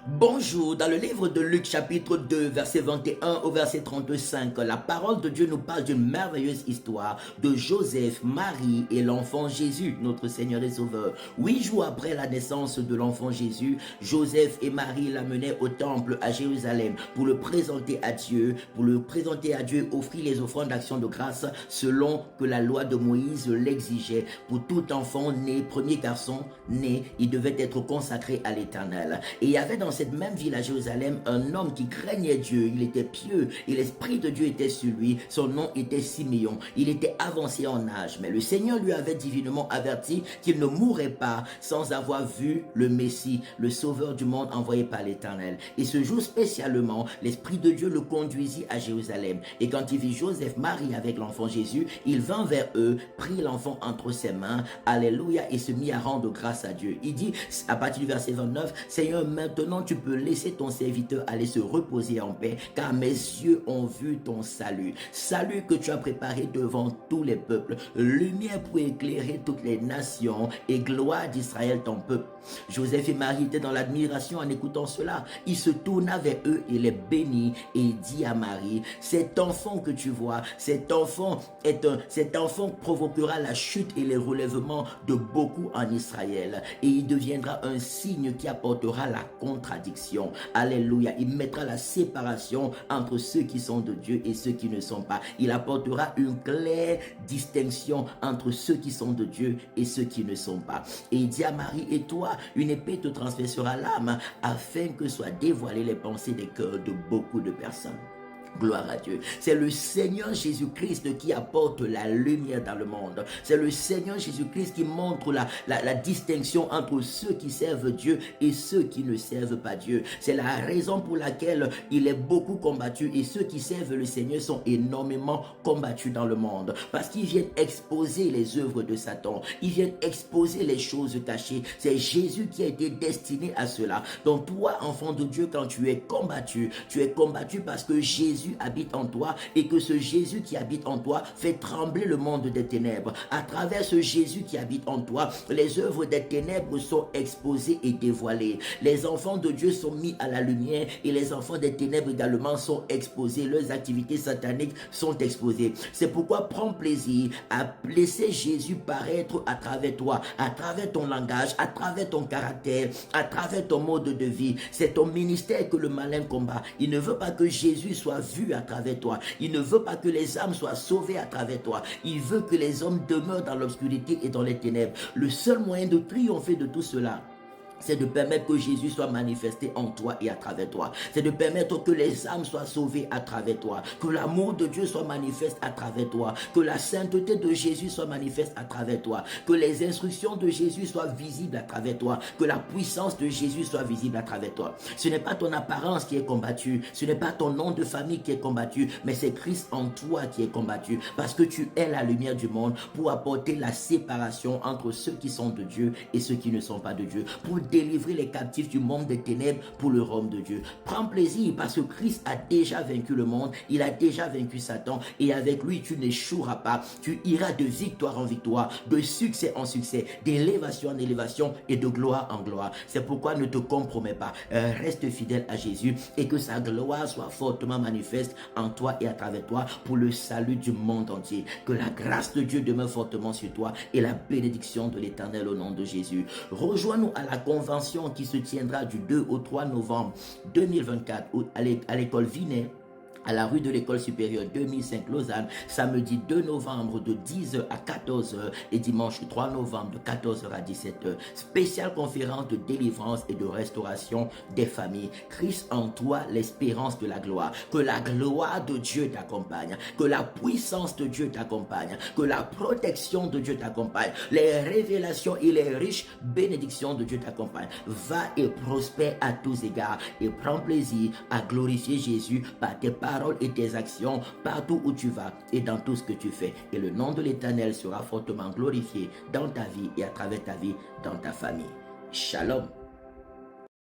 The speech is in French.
Bonjour, dans le livre de Luc chapitre 2, verset 21 au verset 35, la parole de Dieu nous parle d'une merveilleuse histoire de Joseph, Marie et l'enfant Jésus, notre Seigneur et Sauveur. 8 jours après la naissance de l'enfant Jésus, Joseph et Marie l'amenaient au temple à Jérusalem pour le présenter à Dieu, offrir les offrandes d'action de grâce selon que la loi de Moïse l'exigeait. Pour tout enfant né, premier garçon né, il devait être consacré à l'Éternel. Et il y avait dans cette même ville à Jérusalem un homme qui craignait Dieu, il était pieux et l'Esprit de Dieu était sur lui. Son nom était Siméon. Il était avancé en âge, mais le Seigneur lui avait divinement averti qu'il ne mourrait pas sans avoir vu le Messie, le Sauveur du monde envoyé par l'Éternel. Et ce jour spécialement, l'Esprit de Dieu le conduisit à Jérusalem. Et quand il vit Joseph, Marie avec l'enfant Jésus, il vint vers eux, prit l'enfant entre ses mains, alléluia, et se mit à rendre grâce à Dieu. Il dit à partir du verset 29, Seigneur, maintenant tu peux laisser ton serviteur aller se reposer en paix, car mes yeux ont vu ton salut. Salut que tu as préparé devant tous les peuples, lumière pour éclairer toutes les nations et gloire d'Israël ton peuple. Joseph et Marie étaient dans l'admiration en écoutant cela. Il se tourna vers eux et les bénit et dit à Marie, cet enfant que tu vois, cet enfant provoquera la chute et le relèvement de beaucoup en Israël, et il deviendra un signe qui apportera la contradiction. Alléluia. Il mettra la séparation entre ceux qui sont de Dieu et ceux qui ne sont pas. Il apportera une claire distinction entre ceux qui sont de Dieu et ceux qui ne sont pas. Et il dit à Marie, et toi, une épée te transpercera l'âme afin que soient dévoilées les pensées des cœurs de beaucoup de personnes. Gloire à Dieu. C'est le Seigneur Jésus-Christ qui apporte la lumière dans le monde. C'est le Seigneur Jésus-Christ qui montre la distinction entre ceux qui servent Dieu et ceux qui ne servent pas Dieu. C'est la raison pour laquelle il est beaucoup combattu et ceux qui servent le Seigneur sont énormément combattus dans le monde. Parce qu'ils viennent exposer les œuvres de Satan. Ils viennent exposer les choses cachées. C'est Jésus qui a été destiné à cela. Donc toi, enfant de Dieu, quand tu es combattu parce que Jésus habite en toi et que ce Jésus qui habite en toi fait trembler le monde des ténèbres. À travers ce Jésus qui habite en toi, les œuvres des ténèbres sont exposées et dévoilées. Les enfants de Dieu sont mis à la lumière et les enfants des ténèbres également sont exposés. Leurs activités sataniques sont exposées. C'est pourquoi prends plaisir à laisser Jésus paraître à travers toi, à travers ton langage, à travers ton caractère, à travers ton mode de vie. C'est ton ministère que le malin combat. Il ne veut pas que Jésus soit vu à travers toi. Il ne veut pas que les âmes soient sauvées à travers toi. Il veut que les hommes demeurent dans l'obscurité et dans les ténèbres. Le seul moyen de triompher de tout cela, c'est de permettre que Jésus soit manifesté en toi et à travers toi. C'est de permettre que les âmes soient sauvées à travers toi. Que l'amour de Dieu soit manifeste à travers toi. Que la sainteté de Jésus soit manifeste à travers toi. Que les instructions de Jésus soient visibles à travers toi. Que la puissance de Jésus soit visible à travers toi. Ce n'est pas ton apparence qui est combattue. Ce n'est pas ton nom de famille qui est combattu. Mais c'est Christ en toi qui est combattu. Parce que tu es la lumière du monde pour apporter la séparation entre ceux qui sont de Dieu et ceux qui ne sont pas de Dieu. Pour délivrer les captifs du monde des ténèbres pour le royaume de Dieu. Prends plaisir parce que Christ a déjà vaincu le monde, il a déjà vaincu Satan et avec lui tu n'échoueras pas. Tu iras de victoire en victoire, de succès en succès, d'élévation en élévation et de gloire en gloire. C'est pourquoi ne te compromets pas, reste fidèle à Jésus et que sa gloire soit fortement manifeste en toi et à travers toi pour le salut du monde entier. Que la grâce de Dieu demeure fortement sur toi et la bénédiction de l'Éternel au nom de Jésus. Rejoins-nous à la convention qui se tiendra du 2 au 3 novembre 2024 à l'école Vinet, à la rue de l'école supérieure 2005 Lausanne, samedi 2 novembre de 10h à 14h et dimanche 3 novembre de 14h à 17h. Spéciale conférence de délivrance et de restauration des familles. Christ en toi, l'espérance de la gloire. Que la gloire de Dieu t'accompagne. Que la puissance de Dieu t'accompagne. Que la protection de Dieu t'accompagne. Les révélations et les riches bénédictions de Dieu t'accompagnent. Va et prospère à tous égards et prends plaisir à glorifier Jésus par tes paroles et tes actions partout où tu vas et dans tout ce que tu fais. Et le nom de l'Éternel sera fortement glorifié dans ta vie et à travers ta vie, dans ta famille. Shalom.